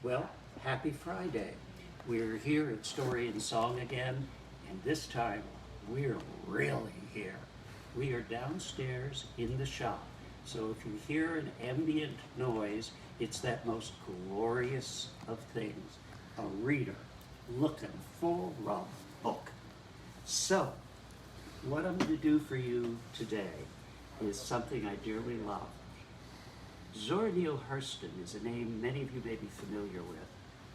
Well, happy Friday. We're here at Story and Song again, and this time we're really here. We are downstairs in the shop, so if you hear an ambient noise, it's that most glorious of things, a reader looking for a book. So, what I'm going to do for you today is something I dearly love. Zhora Neale Hurston is a name many of you may be familiar with.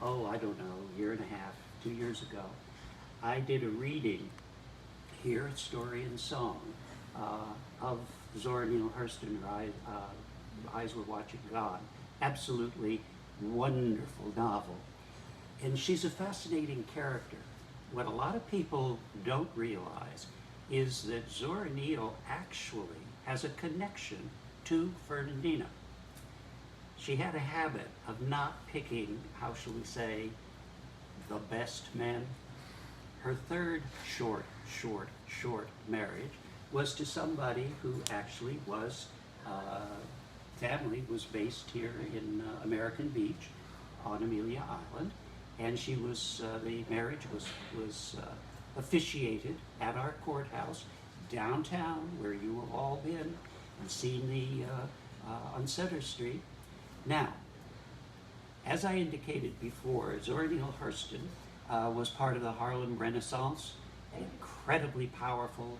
Oh, I don't know, a year and a half, 2 years ago, I did a reading here at Story and Song of Zhora Neale Hurston, her Eyes Were Watching God. Absolutely wonderful novel. And she's a fascinating character. What a lot of people don't realize is that Zhora Neale actually has a connection to Fernandina. She had a habit of not picking, how shall we say, the best men. Her third short marriage was to somebody who actually was, family was based here in American Beach on Amelia Island, and she was, the marriage was officiated at our courthouse downtown, where you have all been and seen the, on Center Street. Now, as I indicated before, Zhora Neale Hurston was part of the Harlem Renaissance, an incredibly powerful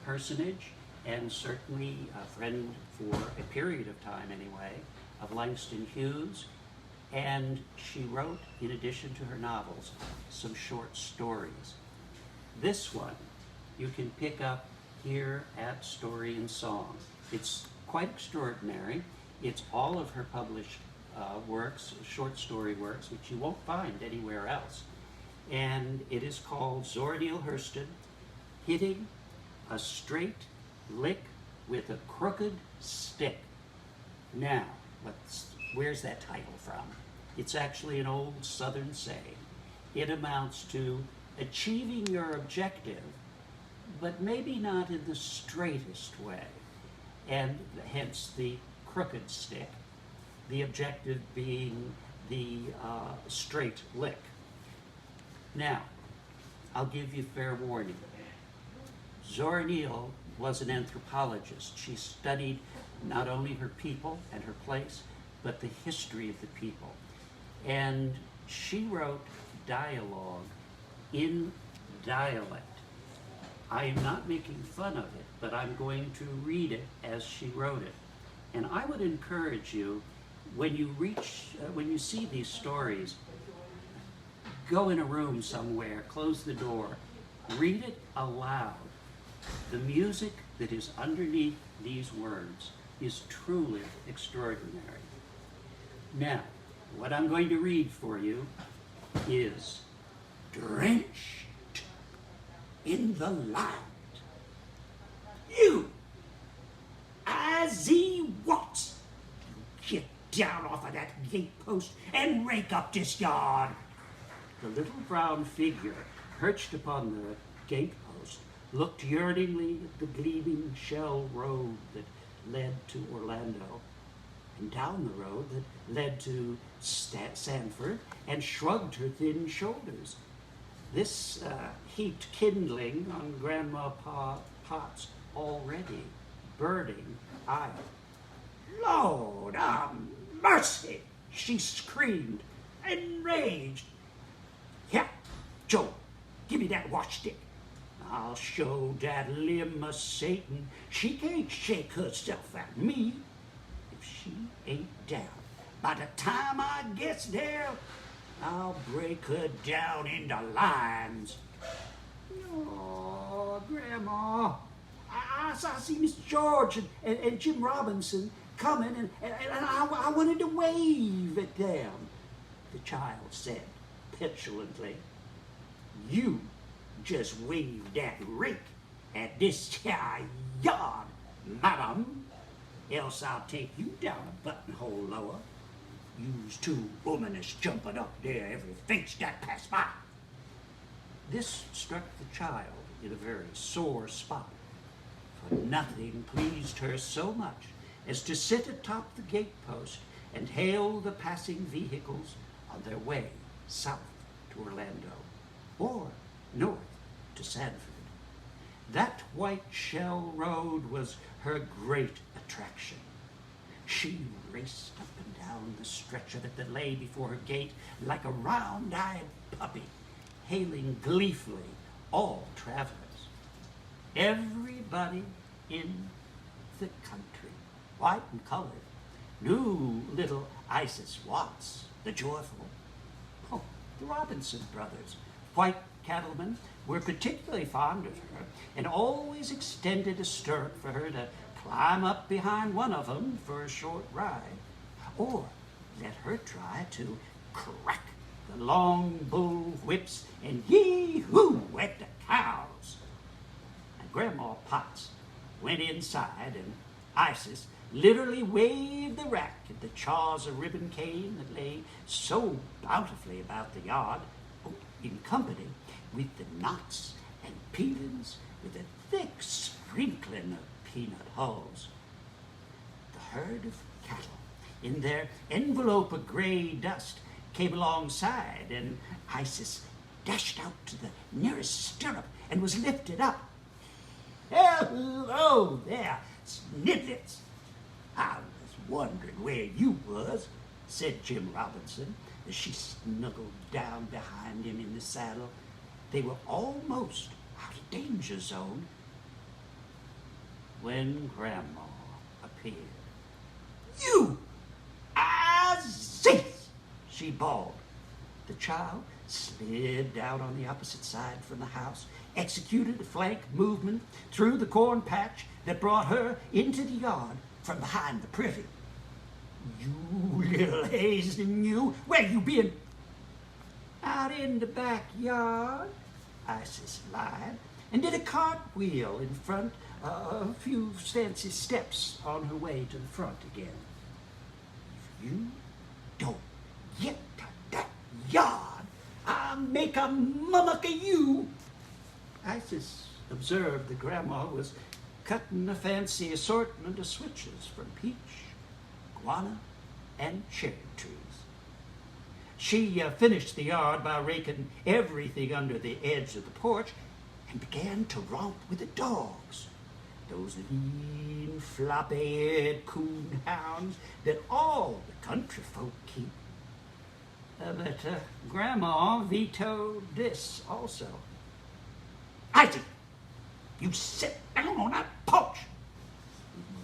personage, and certainly a friend for a period of time anyway, of Langston Hughes. And she wrote, in addition to her novels, some short stories. This one you can pick up here at Story and Song. It's quite extraordinary. It's all of her published works, short story works, which you won't find anywhere else. And it is called Zhora Neale Hurston, Hitting a Straight Lick with a Crooked Stick. Now, where's that title from? It's actually an old Southern saying. It amounts to achieving your objective, but maybe not in the straightest way, and hence the crooked stick, the objective being the straight lick. Now, I'll give you fair warning. Zhora Neale was an anthropologist. She studied not only her people and her place, but the history of the people. And she wrote dialogue in dialect. I am not making fun of it, but I'm going to read it as she wrote it. And I would encourage you, when you see these stories, go in a room somewhere, close the door, read it aloud. The music that is underneath these words is truly extraordinary. Now, what I'm going to read for you is Drenched in the Light. You, I.Z. Watts, get down off of that gatepost and rake up this yard. The little brown figure perched upon the gatepost looked yearningly at the gleaming shell road that led to Orlando, and down the road that led to Sanford, and shrugged her thin shoulders. This heaped kindling on Grandma Potts' already burning eye. Lord a mercy! She screamed, enraged. Here, Joe, give me that watchstick. I'll show that limb of Satan she can't shake herself at me. If she ain't down, by the time I gets there, I'll break her down into lines. Oh, Grandma, I see Mr. George and Jim Robinson coming, and I wanted to wave at them. The child said petulantly, you just wave that rake at this here yard, madam, else I'll take you down a buttonhole lower. You's too womanish jumping up there every finch that pass by. This struck the child in a very sore spot, for nothing pleased her so much as to sit atop the gatepost and hail the passing vehicles on their way south to Orlando or north to Sanford. That white shell road was her great attraction. She raced up and down the stretch of it that lay before her gate like a round-eyed puppy, hailing gleefully all travelers. Everybody in the country, white and colored, knew little Isis Watts, the joyful. Oh, the Robinson brothers, white cattlemen, were particularly fond of her and always extended a stirrup for her to climb up behind one of them for a short ride, or let her try to crack the long bull whips and yee-hoo at the cows. And Grandma Potts went inside, and Isis literally waved the rack at the chaws of ribbon cane that lay so bountifully about the yard, in company with the knots and peelings with a thick sprinkling of peanut hulls. The herd of cattle, in their envelope of gray dust, came alongside, and Isis dashed out to the nearest stirrup and was lifted up. "Hello there, Snippets! I was wondering where you was," said Jim Robinson as she snuggled down behind him in the saddle. They were almost out of danger zone when Grandma appeared. "You! Isis!" she bawled. The child slid down on the opposite side from the house, executed a flank movement through the corn patch that brought her into the yard from behind the privy. "You little hazing you, where you been?" "Out in the backyard," Isis lied, and did a cartwheel in front, a few fancy steps on her way to the front again. "If you don't get to that yard, I'll make a mummock of you." Isis observed that Grandma was cutting a fancy assortment of switches from peach, guana, and cherry trees. She finished the yard by raking everything under the edge of the porch and began to romp with the dogs, those lean, floppy-head coon hounds that all the country folk keep. But Grandma vetoed this also. "Isaac, you sit down on that porch.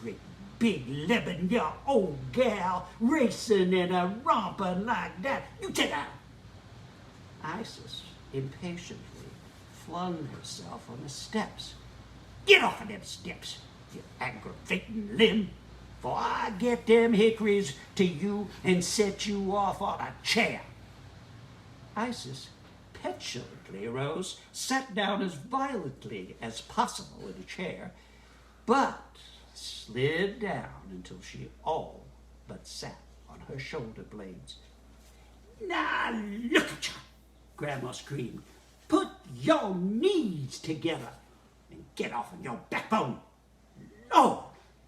Great big 11-year-old gal racing and a romping like that. You sit down." Isis impatiently flung herself on the steps. "Get off of them steps, you aggravating limb, before I get them hickories to you and set you off on a chair." Isis petulantly arose, sat down as violently as possible in a chair, but slid down until she all but sat on her shoulder blades. "Now look at you," Grandma screamed. "Put your knees together and get off of your backbone. Lord,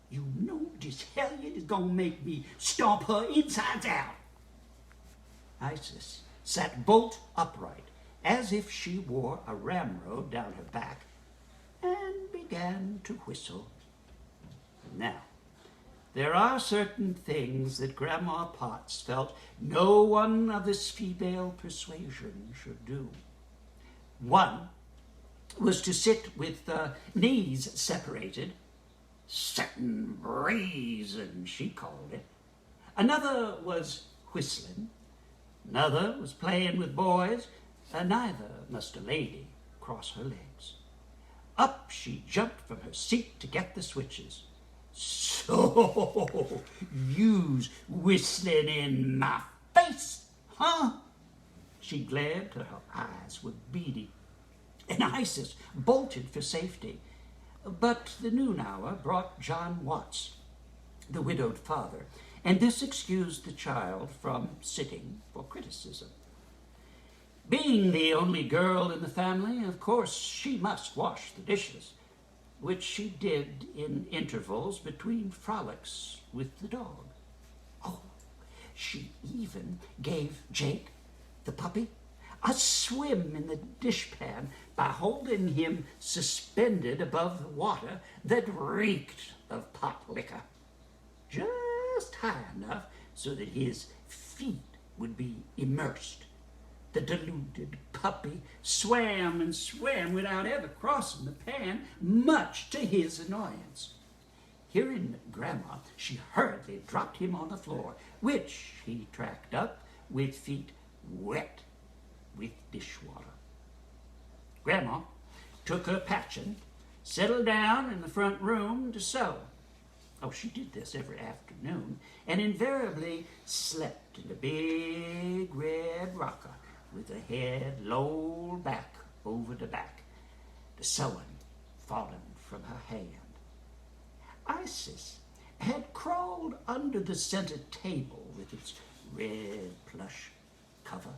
you know this hellion is gonna make me stomp her insides out." Isis sat bolt upright, as if she wore a ramrod down her back, and began to whistle. Now, there are certain things that Grandma Potts felt no one of this female persuasion should do. One was to sit with knees separated, "settin' brazen," she called it. Another was whistling. Another was playing with boys. Neither must a lady cross her legs. Up she jumped from her seat to get the switches. "So, you's whistling in my face, huh?" She glared till her eyes were beady, and Isis bolted for safety. But the noon hour brought John Watts, the widowed father, and this excused the child from sitting for criticism. Being the only girl in the family, of course she must wash the dishes, which she did in intervals between frolics with the dog. Oh, She even gave Jake, the puppy, a swim in the dishpan by holding him suspended above the water that reeked of pot liquor, just high enough so that his feet would be immersed. The deluded puppy swam and swam without ever crossing the pan, much to his annoyance. Hearing Grandma, she hurriedly dropped him on the floor, which he tracked up with feet wet with dishwater. Grandma took her patchin, settled down in the front room to sew. Oh, she did this every afternoon, and invariably slept in the big red rocker with her head lolled back over the back, the sewing falling from her hand. Isis had crawled under the center table with its red plush cover,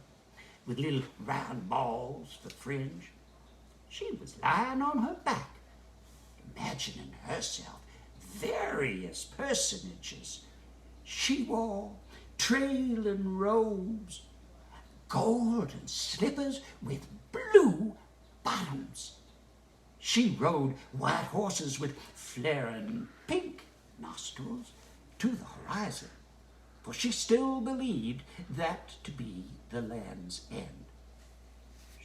with little round balls for fringe. She was lying on her back, imagining herself various personages. She wore trailing robes, golden slippers with blue bottoms. She rode white horses with flaring pink nostrils to the horizon, for she still believed that to be the land's end.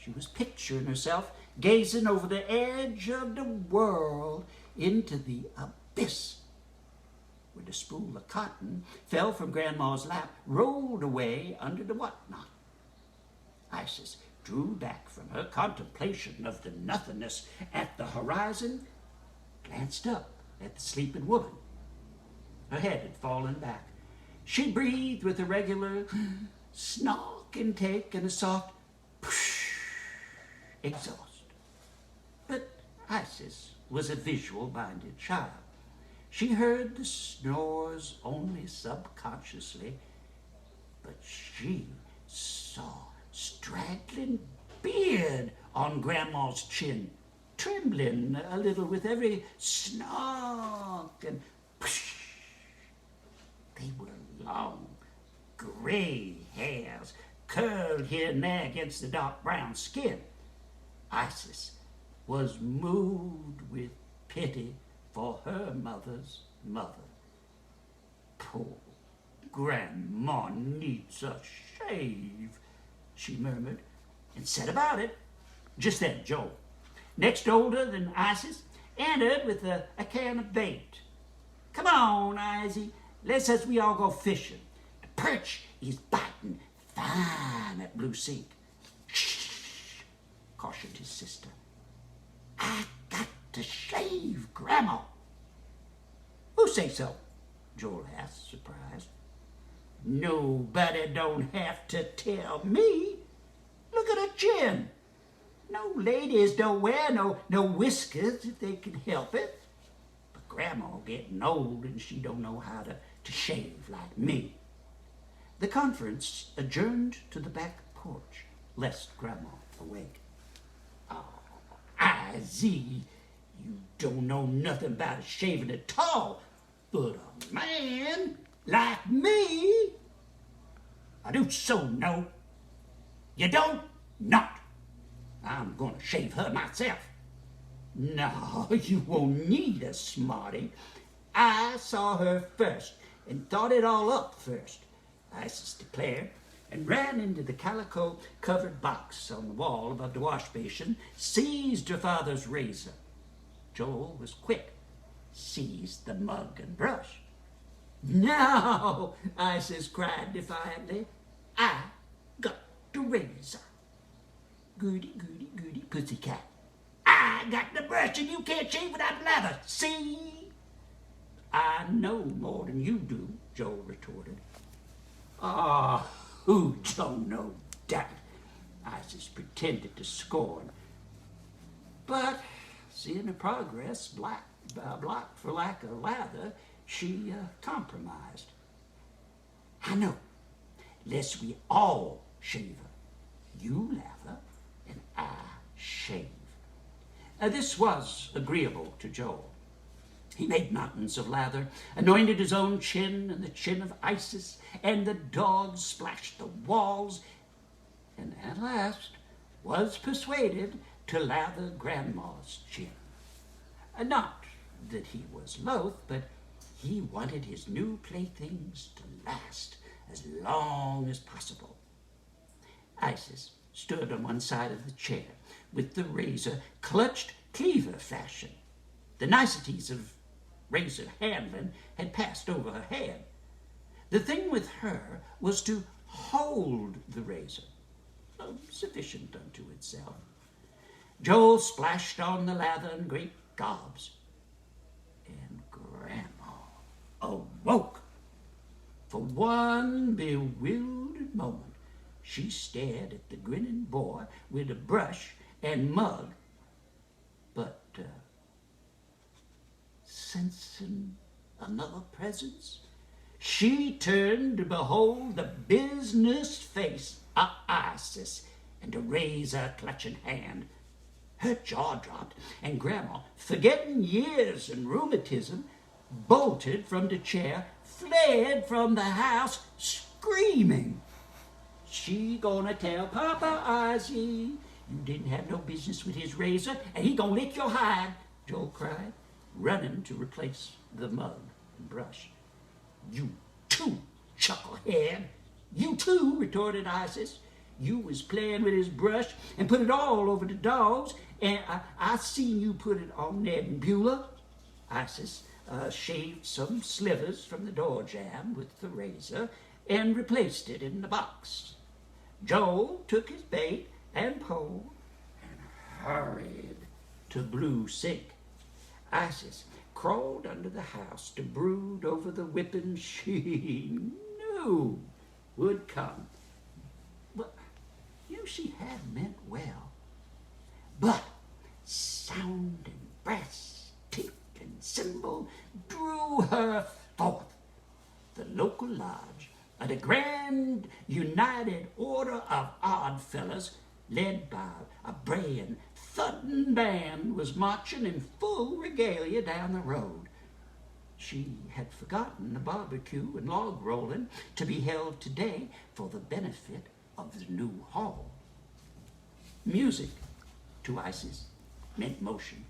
She was picturing herself gazing over the edge of the world into the abyss, where the spool of cotton fell from Grandma's lap, rolled away under the whatnot. Isis drew back from her contemplation of the nothingness at the horizon, glanced up at the sleeping woman. Her head had fallen back. She breathed with a regular snark intake and a soft exhaust. But Isis was a visual-minded child. She heard the snores only subconsciously, but she saw straggling beard on Grandma's chin, trembling a little with every snark and whoosh. They were long, gray hairs curled here and there against the dark brown skin. Isis was moved with pity for her mother's mother. Poor Grandma needs a shave, she murmured, and set about it. Just then, Joel, next older than Isis, entered with a can of bait. Come on, Izzy, let's as we all go fishing. The perch is biting fine at Blue Sink. Shh, cautioned his sister. I got to shave, Grandma. Who say so? Joel asked, surprised. Nobody don't have to tell me. Look at her chin. No ladies don't wear no whiskers if they can help it. But Grandma getting old and she don't know how to shave like me. The conference adjourned to the back porch, lest Grandma awake. Oh, Izzy, you don't know nothing about shaving at all, but a man like me, I do so know. You don't? Not. I'm going to shave her myself. No, you won't need a smarty. I saw her first and thought it all up first, Isis declared, and ran into the calico-covered box on the wall above the wash basin, seized her father's razor. Joel was quick, seized the mug and brush. No, Isis cried defiantly. I got the razor. Goody, goody, goody, pussycat. I got the brush and you can't shave without lather, see? I know more than you do, Joel retorted. Ah, who don't know that? Isis pretended to scorn. But seeing the progress blocked for lack of lather, she compromised. I know, lest we all shave her. You lather and I shave. This was agreeable to Joel. He made mountains of lather, anointed his own chin and the chin of Isis, and the dogs splashed the walls, and at last was persuaded to lather Grandma's chin. Not that he was loath, but he wanted his new playthings to last as long as possible. Isis stood on one side of the chair with the razor clutched cleaver fashion. The niceties of razor handling had passed over her head. The thing with her was to hold the razor, sufficient unto itself. Joel splashed on the lather in great gobs, and Grandma awoke. For one bewildered moment, she stared at the grinning boy with a brush and mug, but sensing another presence, she turned to behold the business face of Isis and a razor-clutching hand. Her jaw dropped, and Grandma, forgetting years and rheumatism, bolted from the chair, fled from the house, screaming. She gonna tell Papa Ozzy you didn't have no business with his razor, and he gonna lick your hide, Joel cried, running to replace the mug and brush. You too, chucklehead. You too, retorted Isis. You was playing with his brush and put it all over the dogs, and I seen you put it on Ned and Beulah. Isis shaved some slivers from the door jamb with the razor and replaced it in the box. Joel took his bait and pole and hurried to Blue Sink. Isis crawled under the house to brood over the whipping she knew would come. But she had meant well. But sound and brass, tick and cymbal drew her forth. The local lodge of the Grand United Order of Oddfellows, led by a braying, thudding band, was marching in full regalia down the road. She had forgotten the barbecue and log rolling to be held today for the benefit of the new hall. Music, to Isis, meant motion.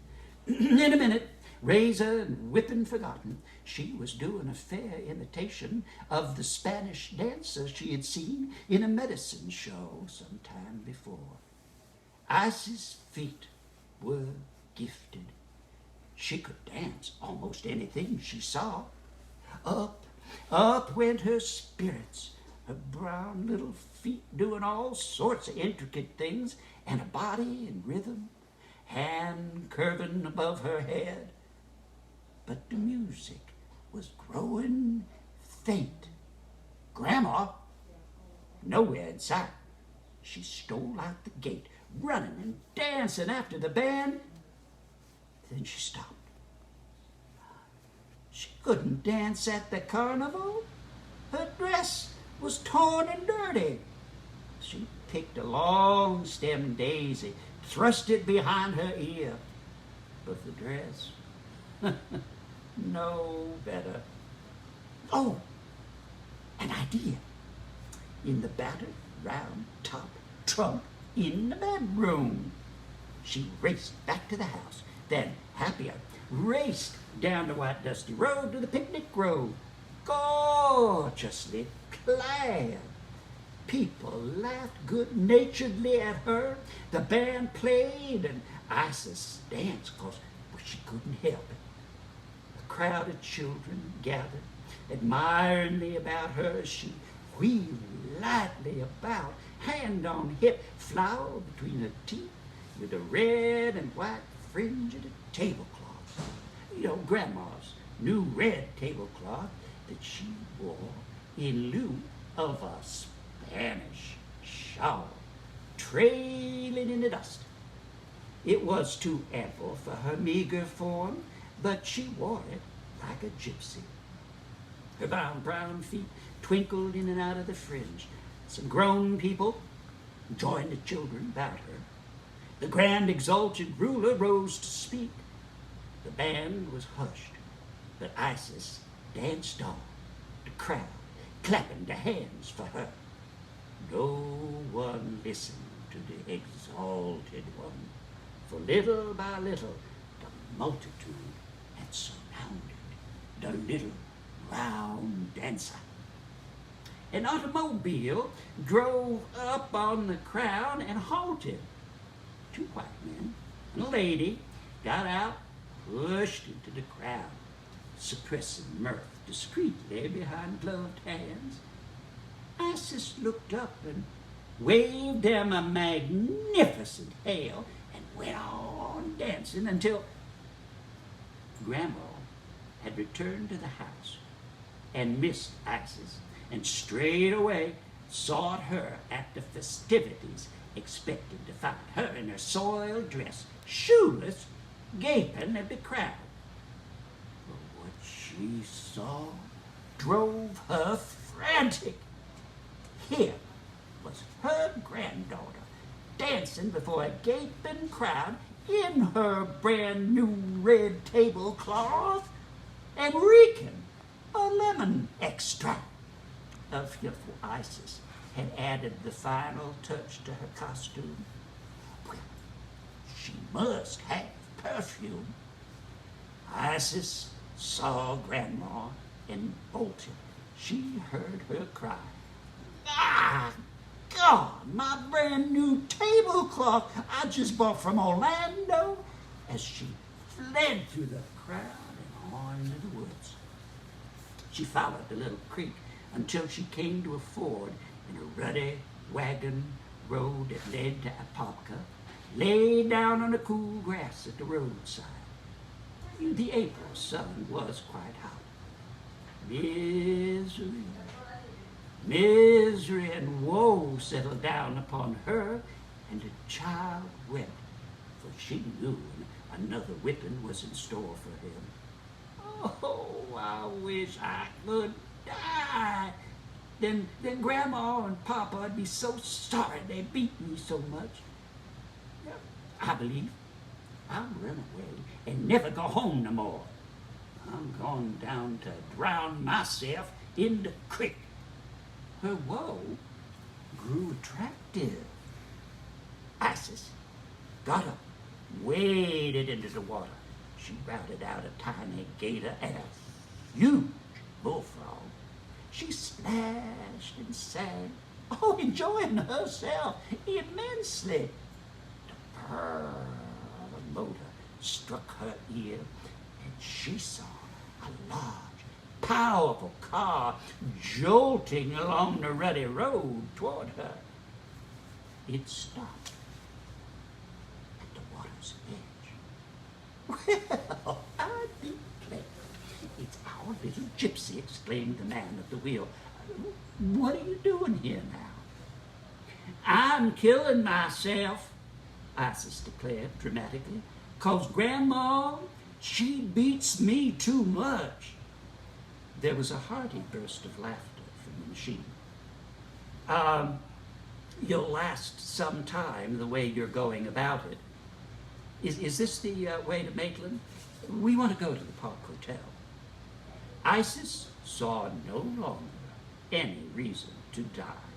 In a minute, razor and whipping forgotten, she was doing a fair imitation of the Spanish dancer she had seen in a medicine show some time before. Isis' feet were gifted. She could dance almost anything she saw. Up went her spirits, her brown little feet doing all sorts of intricate things, and a body in rhythm, hand curving above her head. But the music was growing faint. Grandma, nowhere in sight. She stole out the gate, running and dancing after the band. Then she stopped. She couldn't dance at the carnival. Her dress was torn and dirty. She picked a long-stemmed daisy, thrust it behind her ear. But the dress, no better. Oh, an idea. In the battered round top trunk in the bedroom. She raced back to the house, then, happier, raced down the white dusty road to the picnic grove, gorgeously clad. People laughed good-naturedly at her. The band played, and Isis danced because she couldn't help it. A crowd of children gathered admiringly about her as she wheeled lightly about, hand on hip, flower between her teeth, with a red and white fringe of a tablecloth. Grandma's new red tablecloth that she wore in lieu of a Spanish shawl trailing in the dust. It was too ample for her meager form, but she wore it like a gypsy. Her brown feet twinkled in and out of the fringe. Some grown people joined the children about her. The grand exalted ruler rose to speak. The band was hushed But Isis danced on, the crowd clapping their hands for her. No one listened to the exalted one, for little by little the multitude had surrounded the little round dancer. An automobile drove up on the crowd and halted. Two white men and a lady got out, pushed into the crowd, suppressing mirth discreetly behind gloved hands. Isis looked up and waved them a magnificent hail and went on dancing until Grandma had returned to the house and missed Isis, and straight away sought her at the festivities, expecting to find her in her soiled dress, shoeless, gaping at the crowd. But what she saw drove her frantic. Here was her granddaughter dancing before a gaping crowd in her brand new red tablecloth and reeking a lemon extract. A fearful Isis had added the final touch to her costume. Well, she must have perfume. Isis saw Grandma and bolted. She heard her cry, "Ah, God, my brand new tablecloth I just bought from Orlando," as she fled through the crowd and on into the woods. She followed the little creek until she came to a ford in a ruddy wagon road that led to Apopka, lay down on the cool grass at the roadside. The April sun was quite hot. Misery and woe settled down upon her, and the child wept, for she knew another whipping was in store for him. "Oh, I wish I could die. Then Grandma and Papa would be so sorry they beat me so much. I believe I'll run away and never go home no more. I'm going down to drown myself in the creek." Her woe grew attractive. Isis got up, waded into the water. She routed out a tiny gator and a huge bullfrog. She splashed and sang, enjoying herself immensely. The purr of a motor struck her ear, and she saw a large, powerful car jolting along the ruddy road toward her. It stopped at the water's edge. "Well, I declare, it's our little gypsy," exclaimed the man at the wheel. "What are you doing here now?" "I'm killing myself," Isis declared dramatically, "'cause Grandma, she beats me too much." There was a hearty burst of laughter from the machine. You'll last some time the way you're going about it. Is this the way to Maitland? We want to go to the Park Hotel." Isis saw no longer any reason to die.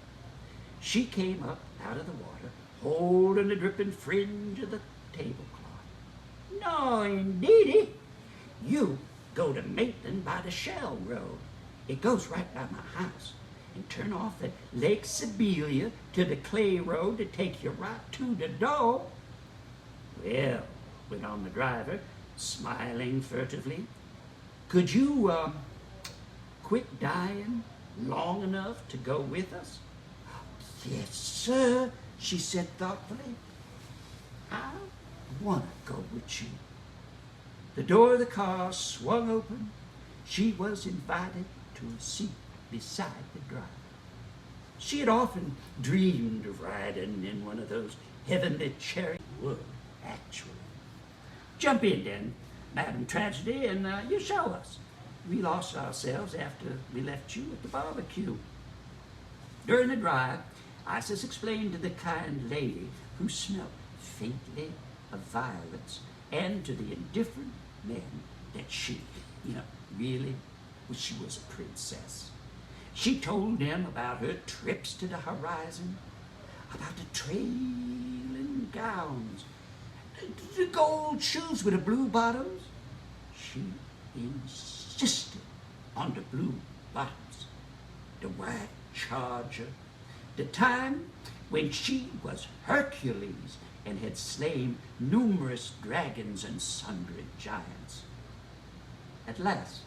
She came up out of the water, holding the dripping fringe of the tablecloth. "No, indeedy. You go to Maitland by the Shell Road. It goes right by my house. And turn off at Lake Sibelia to the clay road to take you right to the door." "Well," went on the driver, smiling furtively, "could you quit dying long enough to go with us?" "Yes, sir," she said thoughtfully. "I want to go with you." The door of the car swung open. She was invited to a seat beside the driver. She had often dreamed of riding in one of those heavenly chariots. Would, actually. "Jump in then, Madam Tragedy, and you show us. We lost ourselves after we left you at the barbecue." During the drive, Isis explained to the kind lady who smelt faintly of violets and to the indifferent men that she, really, well, she was a princess. She told them about her trips to the horizon, about the trailing gowns, the gold shoes with the blue bottoms. She insisted on the blue bottoms, the white charger, the time when she was Hercules and had slain numerous dragons and sundry giants. At last,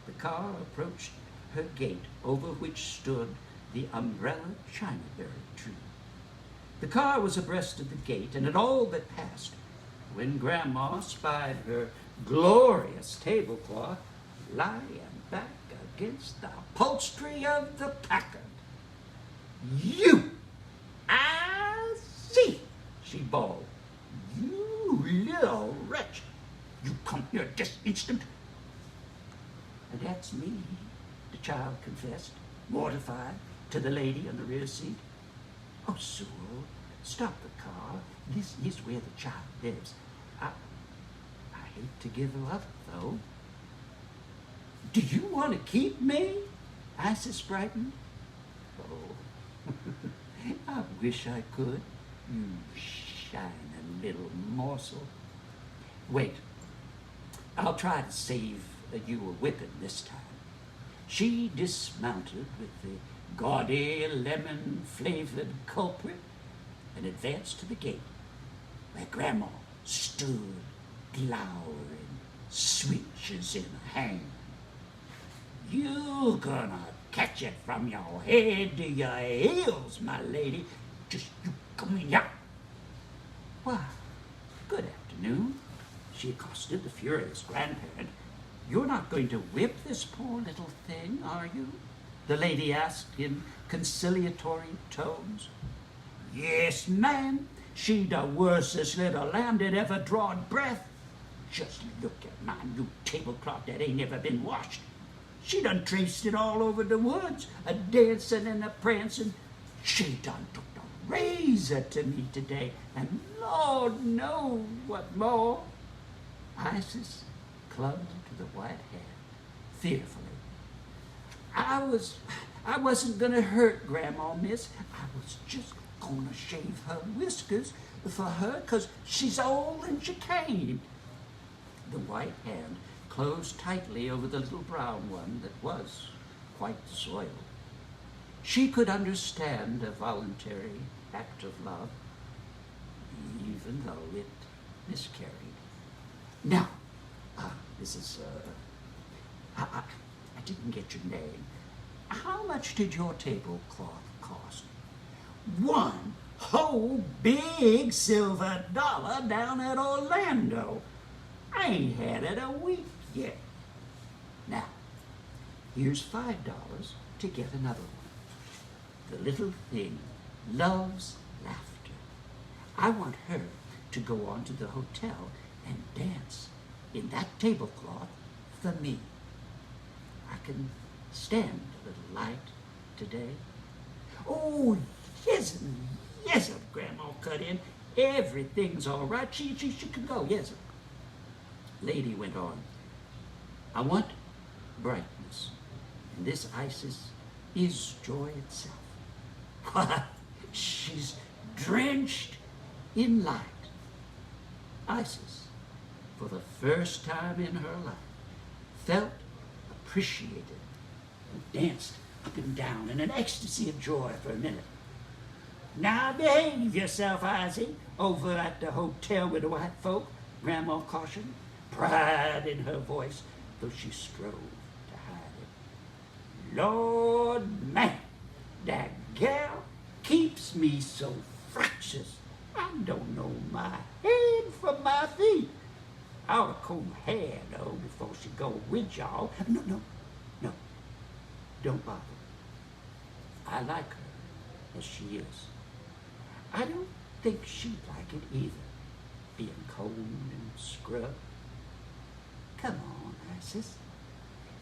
the car approached her gate, over which stood the umbrella chinaberry tree. The car was abreast of the gate and had all but passed when Grandma spied her glorious tablecloth lying back against the upholstery of the Packard. "You! I see!" she bawled. "You little wretch! You come here this instant!" "And that's me," the child confessed, mortified, to the lady on the rear seat. "Oh, Sewell, stop the car. This is where the child lives. I hate to give her up, though." "Do you want to keep me?" Isis brightened. "Oh, I wish I could, you shining little morsel. Wait, I'll try to save you a whipping this time." She dismounted with the gaudy lemon-flavored culprit and advanced to the gate, where Grandma stood glowering, switches in hand. "You're gonna catch it from your head to your heels, my lady. Just you come in here." "Why, good afternoon," she accosted the furious grandparent. "You're not going to whip this poor little thing, are you?" the lady asked in conciliatory tones. "Yes, ma'am. She the worstest little lamb that ever drawed breath. Just look at my new tablecloth that ain't ever been washed. She done traced it all over the woods, a-dancing and a-prancing. She done took the razor to me today, and Lord knows what more." Isis clung to the white hand fearfully. I wasn't gonna hurt Grandma, miss. I was just gonna shave her whiskers for her, 'cause she's old and she can't." The white hand closed tightly over the little brown one that was quite soiled. She could understand a voluntary act of love, even though it miscarried. "Now, Mrs. I didn't get your name. How much did your tablecloth cost?" "One whole big silver dollar down at Orlando. I ain't had it a week yet. Now, here's $5 to get another one. The little thing loves laughter. I want her to go on to the hotel and dance in that tablecloth for me. I can stand a little light today." "Oh, yes, Grandma cut in. Everything's all right. She can go, yes." Lady went on. "I want brightness, and this Isis is joy itself. Why, she's drenched in light." Isis, for the first time in her life, felt appreciated and danced up and down in an ecstasy of joy for a minute. "Now behave yourself, Isis, over at the hotel with the white folk," Grandma cautioned, pride in her voice, though she strove to hide it. "Lord, man, that gal keeps me so fractious. I don't know my head from my feet. I ought to comb hair, though, before she go with y'all. No, don't bother. I like her as she is. I don't think she'd like it either, being combed and scrubbed. Come on, Isis."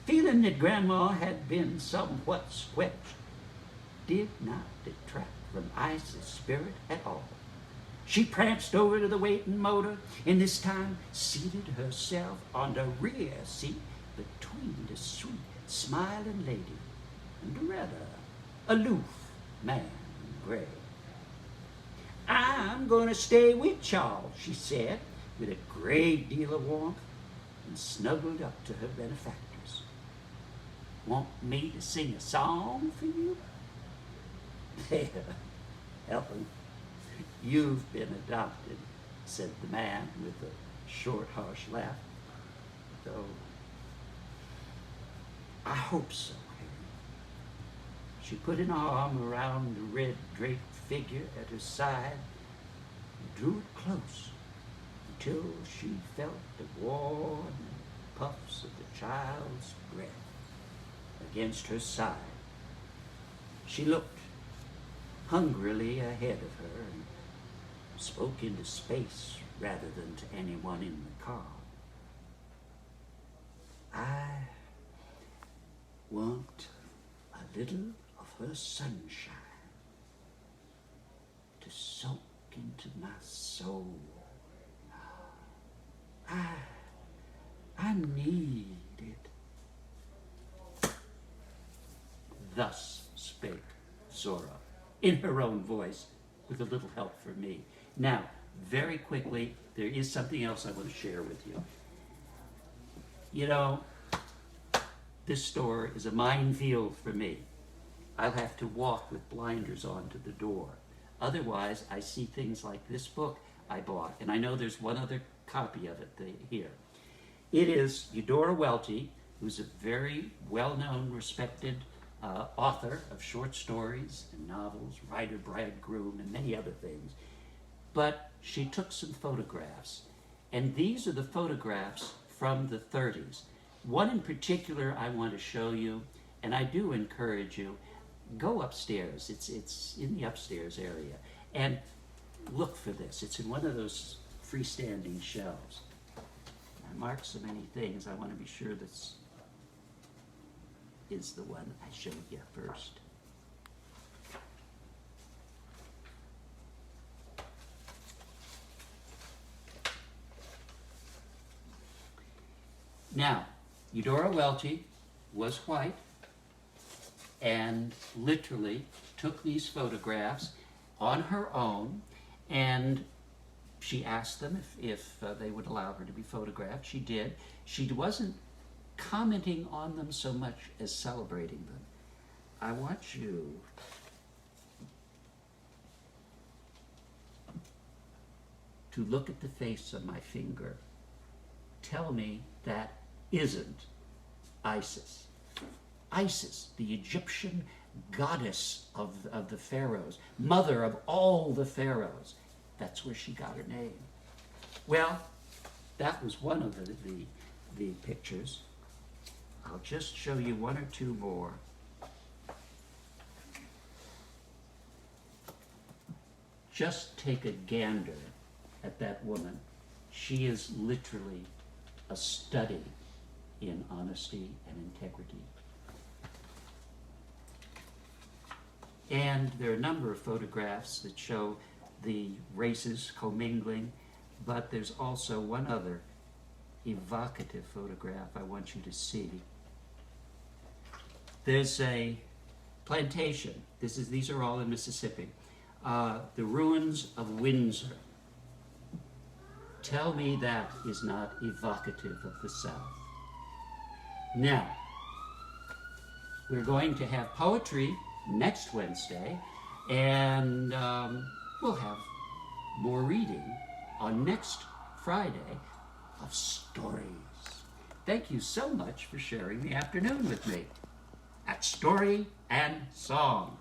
Feeling that Grandma had been somewhat swept did not detract from Isis' spirit at all. She pranced over to the waiting motor and this time seated herself on the rear seat between a sweet, smiling lady and a rather aloof man in gray. "I'm going to stay with y'all," she said, with a great deal of warmth, and snuggled up to her benefactors. "Want me to sing a song for you?" "There, Ellen, you've been adopted," said the man with a short, harsh laugh. "Though I hope so, Harry." She put an arm around the red draped figure at her side and drew it close until she felt the warm puffs of the child's breath against her side. She looked hungrily ahead of her and spoke into space rather than to anyone in the car. "I want a little of her sunshine to soak into my soul. I need it." Thus spake Zhora, in her own voice, with a little help from me. Now, very quickly, there is something else I want to share with you. You know, this store is a minefield for me. I'll have to walk with blinders on to the door. Otherwise, I see things like this book I bought, and I know there's one other copy of it here. It is Eudora Welty, who's a very well-known, respected author of short stories and novels, writer, bridegroom, and many other things. But she took some photographs, and these are the photographs from the 30s. One in particular I want to show you, and I do encourage you, go upstairs. It's in the upstairs area, and look for this. It's in one of those freestanding shelves. I marked so many things, I want to be sure this is the one I showed you first. Now, Eudora Welty was white and literally took these photographs on her own, and she asked them if they would allow her to be photographed. She did. She wasn't commenting on them so much as celebrating them. I want you to look at the face on my finger. Tell me that isn't Isis. Isis, the Egyptian goddess of the pharaohs, mother of all the pharaohs. That's where she got her name. Well, that was one of the pictures. I'll just show you one or two more. Just take a gander at that woman. She is literally a study in honesty and integrity. And there are a number of photographs that show the races commingling, but there's also one other evocative photograph I want you to see. There's a plantation. These are all in Mississippi. The ruins of Windsor. Tell me that is not evocative of the South. Now, we're going to have poetry next Wednesday, and we'll have more reading on next Friday of stories. Thank you so much for sharing the afternoon with me at Story and Song.